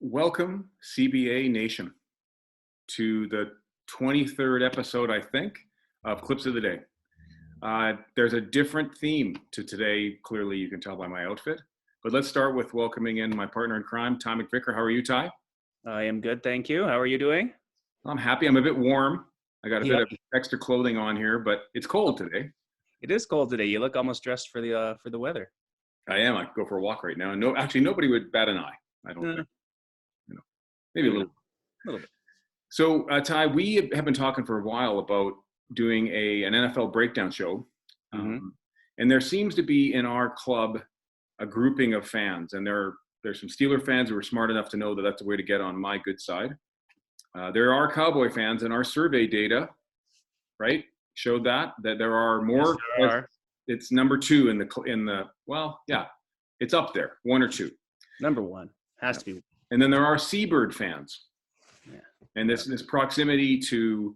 Welcome, CBA Nation, to the 23rd episode, I think, of Clips of the Day. There's a different theme to today. Clearly, you can tell by my outfit. But let's start with welcoming in my partner in crime, Ty McVicker. How are you, Ty? I am good, thank you. How are you doing? I'm happy. I'm a bit warm. I got a bit Yeah. of extra clothing on here, but it's cold today. It is cold today. You look almost dressed for the weather. I am. I could go for a walk right now. And nobody would bat an eye. I don't think. Maybe a little bit. So, Ty, we have been talking for a while about doing an NFL breakdown show. And there seems to be in our club a grouping of fans. And there's some Steeler fans who are smart enough to know that that's a way to get on my good side. There are Cowboy fans, and our survey data, right, showed that there are more. Yes, there are. It's number two in the well, yeah, it's up there, one or two. Number one has to be. And then there are Seabird fans. Yeah. And this proximity to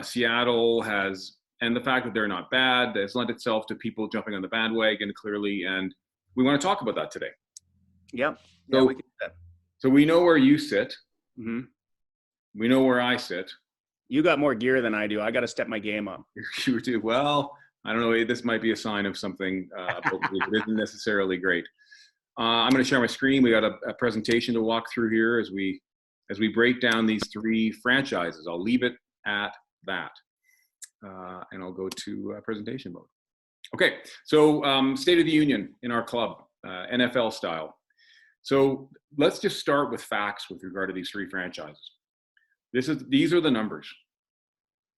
Seattle and the fact that they're not bad, has lent itself to people jumping on the bandwagon clearly. And we want to talk about that today. Yep. So, we can do that. So we know where you sit. Mm-hmm. We know where I sit. You got more gear than I do. I got to step my game up. You do. Well, I don't know. This might be a sign of something that isn't necessarily great. I'm going to share my screen. We got a presentation to walk through here as we break down these three franchises. I'll leave it at that, and I'll go to presentation mode. Okay, so State of the Union in our club, NFL style. So let's just start with facts with regard to these three franchises. These are the numbers.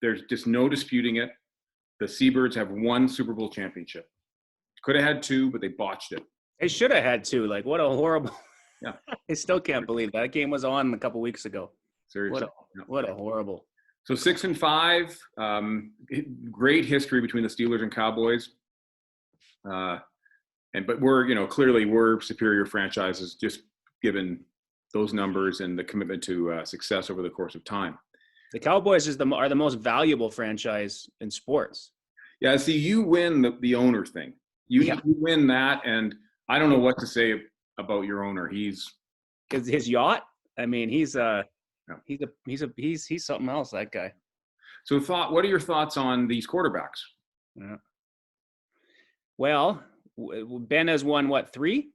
There's just no disputing it. The Seabirds have one Super Bowl championship. Could have had two, but they botched it. They should have had two. Like, what a horrible. Yeah. I still can't believe that game was on a couple weeks ago. Seriously. What a horrible. So 6-5, great history between the Steelers and Cowboys. But clearly we're superior franchises just given those numbers and the commitment to success over the course of time. The Cowboys are the most valuable franchise in sports. Yeah, see, you win the owner thing. You win that, and I don't know what to say about your owner. His yacht. I mean, he's something else. That guy. So, what are your thoughts on these quarterbacks? Yeah. Well, Ben has won what, 3?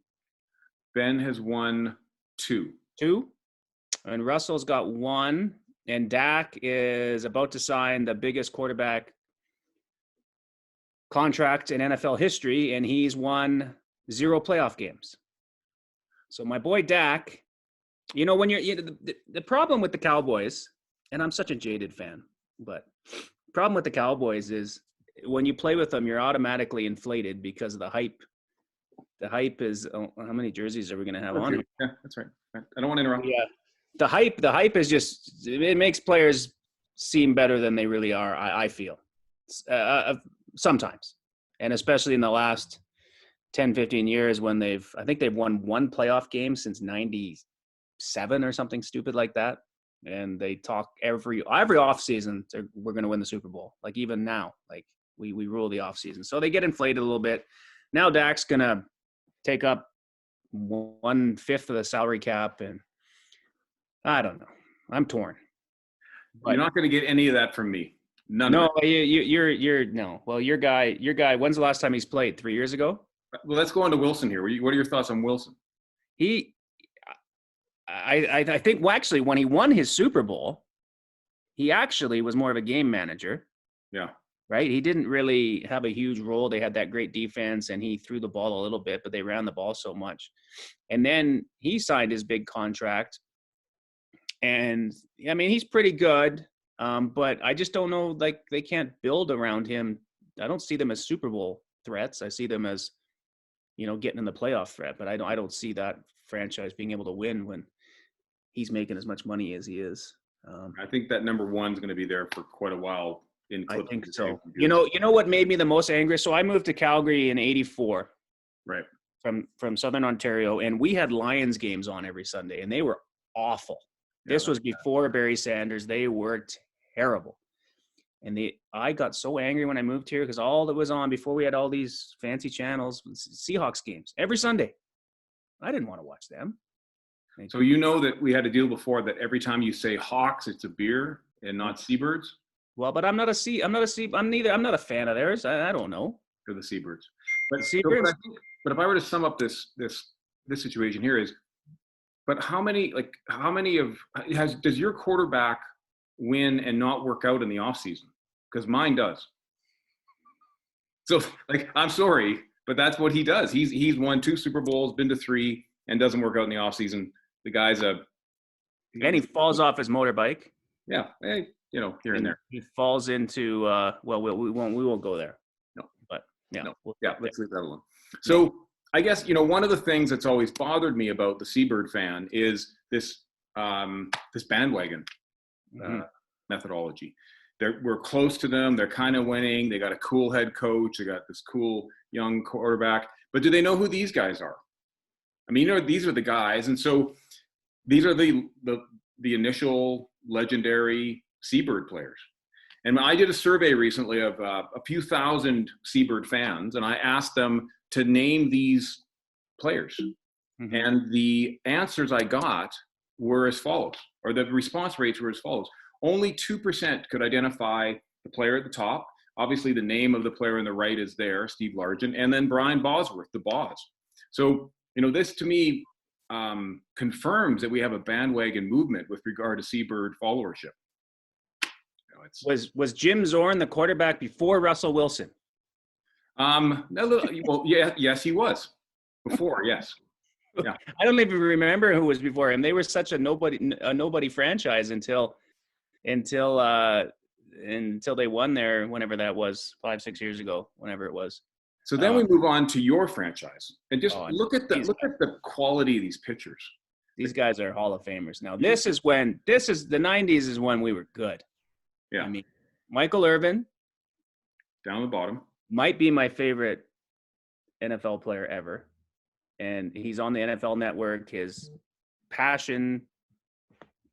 Ben has won 2. 2, and Russell's got 1, and Dak is about to sign the biggest quarterback contract in NFL history, and he's won 0 playoff games. So my boy Dak, when the problem with the Cowboys, and I'm such a jaded fan, but the problem with the Cowboys is when you play with them, you're automatically inflated because of the hype. The hype is how many jerseys are we going to have on here? Yeah, that's right. I don't want to interrupt. Yeah, the hype is just, it makes players seem better than they really are. I feel sometimes, and especially in the last 10, 15 years when I think they've won 1 playoff game since 97 or something stupid like that. And they talk every off season, we're going to win the Super Bowl. Like even now, like we rule the off season. So they get inflated a little bit. Now Dak's going to take up 1/5 of the salary cap. And I don't know. I'm torn. But you're not going to get any of that from me. None. No, of it. you're no. Well, your guy. When's the last time he's played? 3 years ago. Well, let's go on to Wilson here. What are your thoughts on Wilson? I think, well, actually, when he won his Super Bowl, he actually was more of a game manager. Yeah. Right? He didn't really have a huge role. They had that great defense, and he threw the ball a little bit, but they ran the ball so much. And then he signed his big contract. And, I mean, he's pretty good, but I just don't know, like, they can't build around him. I don't see them as Super Bowl threats. I see them as, getting in the playoff threat, but I don't see that franchise being able to win when he's making as much money as he is. I think that number 1 is going to be there for quite a while. I think so. You know what made me the most angry? So I moved to Calgary in '84, right, from Southern Ontario, and we had Lions games on every Sunday, and they were awful. Yeah, this was before Barry Sanders. They were terrible. And I got so angry when I moved here because all that was on before we had all these fancy channels was Seahawks games every Sunday. I didn't want to watch them. So you know that we had a deal before that every time you say Hawks, it's a beer and not Seabirds. Well, but I'm not a fan of theirs. I don't know. For the Seabirds. But, Seabirds. but if I were to sum up this situation here is, but how many does your quarterback win and not work out in the off season? Because mine does. So I'm sorry, but that's what he does. He's won 2 Super Bowls, been to 3, and doesn't work out in the off season. The guy's and he falls off his motorbike. Yeah, here and there. He falls into we won't go there. No, but yeah, no. Let's leave that alone. So I guess one of the things that's always bothered me about the Seabird fan is this bandwagon methodology. We're close to them. They're kind of winning. They got a cool head coach. They got this cool young quarterback. But do they know who these guys are? I mean, these are the guys, and so these are the initial legendary Seabird players. And I did a survey recently of a few thousand Seabird fans, and I asked them to name these players. Mm-hmm. And the answers I got were as follows, or the response rates were as follows. Only 2% could identify the player at the top. Obviously, the name of the player on the right is there, Steve Largent, and then Brian Bosworth, the Boz. So, this to me confirms that we have a bandwagon movement with regard to Seabird followership. Was Jim Zorn the quarterback before Russell Wilson? Well, yes, he was before. Yes, yeah. I don't even remember who was before him. They were such a nobody franchise until they won there, whenever that was, 5-6 years ago, whenever it was. So then we move on to your franchise, and just look at the quality of these pitchers. These guys are Hall of Famers. Now, the 90s is when we were good. Yeah. I mean, Michael Irvin, down the bottom, might be my favorite NFL player ever. And he's on the NFL Network. His passion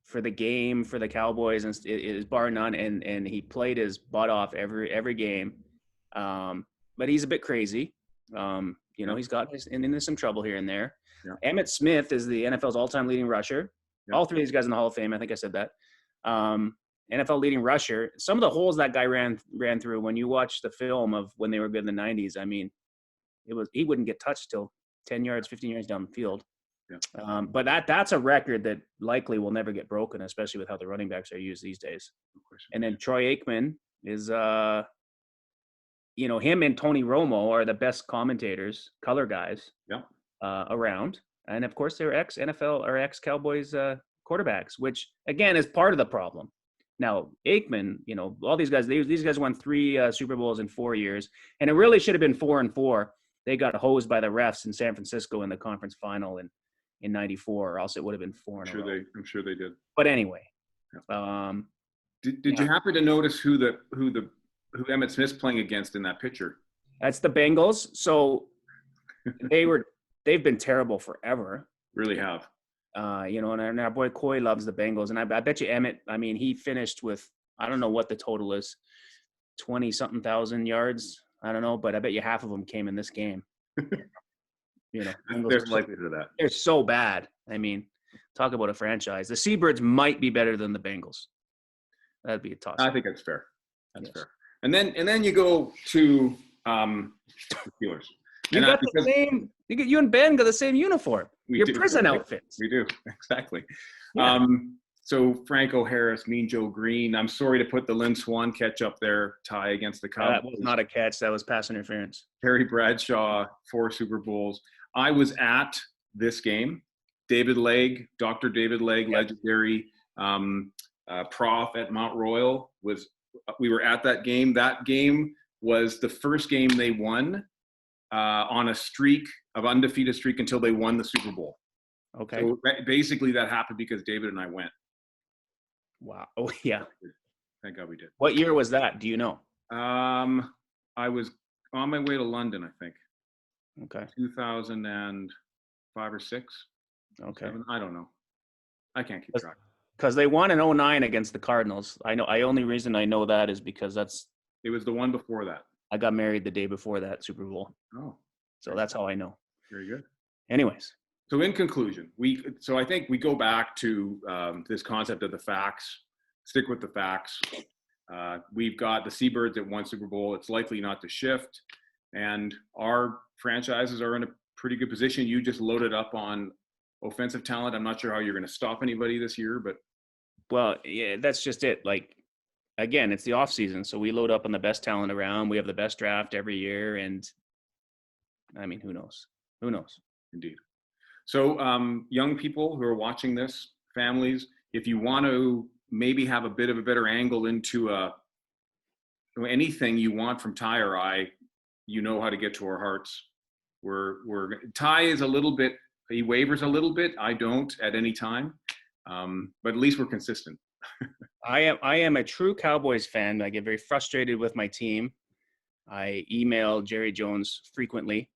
for the game, for the Cowboys, is bar none. And he played his butt off every game. But he's a bit crazy. He's got into some trouble here and there. Yeah. Emmitt Smith is the NFL's all-time leading rusher. Yeah. All 3 of these guys in the Hall of Fame. I think I said that. NFL leading rusher. Some of the holes that guy ran through, when you watch the film of when they were good in the 90s, I mean, he wouldn't get touched till 10 yards, 15 yards down the field. Yeah. But that's a record that likely will never get broken, especially with how the running backs are used these days. And then Troy Aikman is, him and Tony Romo are the best commentators, color guys, around. And of course, they're ex-NFL or ex-Cowboys quarterbacks, which again is part of the problem. Now, Aikman, all these guys, these guys won 3 Super Bowls in 4 years, and it really should have been 4-4. They got hosed by the refs in San Francisco in the conference final in '94, or else it would have been 4 in a row. I'm sure they did. But anyway, did you happen to notice who Emmitt Smith's playing against in that picture? That's the Bengals. So they've been terrible forever. Really have. And our boy Coy loves the Bengals. And I bet you Emmitt, I mean, he finished with, I don't know what the total is, 20-something thousand yards. I don't know, but I bet you half of them came in this game. There's likelihood of that. They're so bad. I mean, talk about a franchise. The Seabirds might be better than the Bengals. That'd be a toss. I think that's fair. That's fair. And then you go to the Steelers. You and Ben got the same uniform. Your prison outfits. We do, exactly. Yeah. So Franco Harris, Mean Joe Green. I'm sorry to put the Lynn Swan catch up there, tie against the Cowboys. That was not a catch. That was pass interference. Terry Bradshaw, 4 Super Bowls. I was at this game. David Legg, Dr. David Legg, legendary prof at Mount Royal. We were at that game. That game was the first game they won on a undefeated streak until they won the Super Bowl. Okay. So basically that happened because David and I went. Wow. Oh, yeah. Thank God we did. What year was that? Do you know? I was on my way to London, I think. Okay. 2005 or 6. Okay. 7, I don't know. I can't keep track. Because they won in 2009 against the Cardinals. I know. Only reason I know that is because it was the one before that. I got married the day before that Super Bowl. Oh. So that's how I know. Very good. Anyways. So in conclusion, I think we go back to this concept of the facts. Stick with the facts. We've got the Seabirds that won Super Bowl. It's likely not to shift, and our franchises are in a pretty good position. You just loaded up on offensive talent. I'm not sure how you're going to stop anybody this year, but Well, yeah, that's just it. Like, again, it's the off season, so we load up on the best talent around. We have the best draft every year, and I mean, who knows? Who knows? indeed. So young people who are watching this, families, if you want to maybe have a bit of a better angle into anything you want from Ty or I, you know how to get to our hearts. Ty is a little bit, he wavers a little bit. I don't at any time, but at least we're consistent. I am a true Cowboys fan. I get very frustrated with my team. I email Jerry Jones frequently.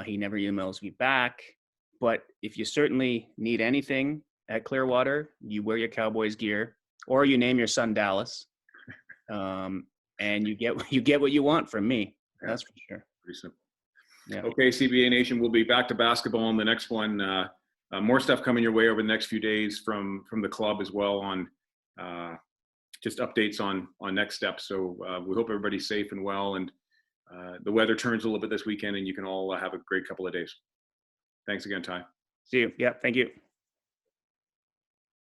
He never emails me back. But if you certainly need anything at Clearwater, you wear your Cowboys gear, or you name your son Dallas, and you get what you want from me. Yeah, that's for sure. Pretty simple. Yeah. Okay, CBA Nation, we'll be back to basketball in the next one. More stuff coming your way over the next few days from the club as well on just updates on next steps. So we hope everybody's safe and well, and the weather turns a little bit this weekend, and you can all have a great couple of days. Thanks again, Ty. See you. Yeah, thank you.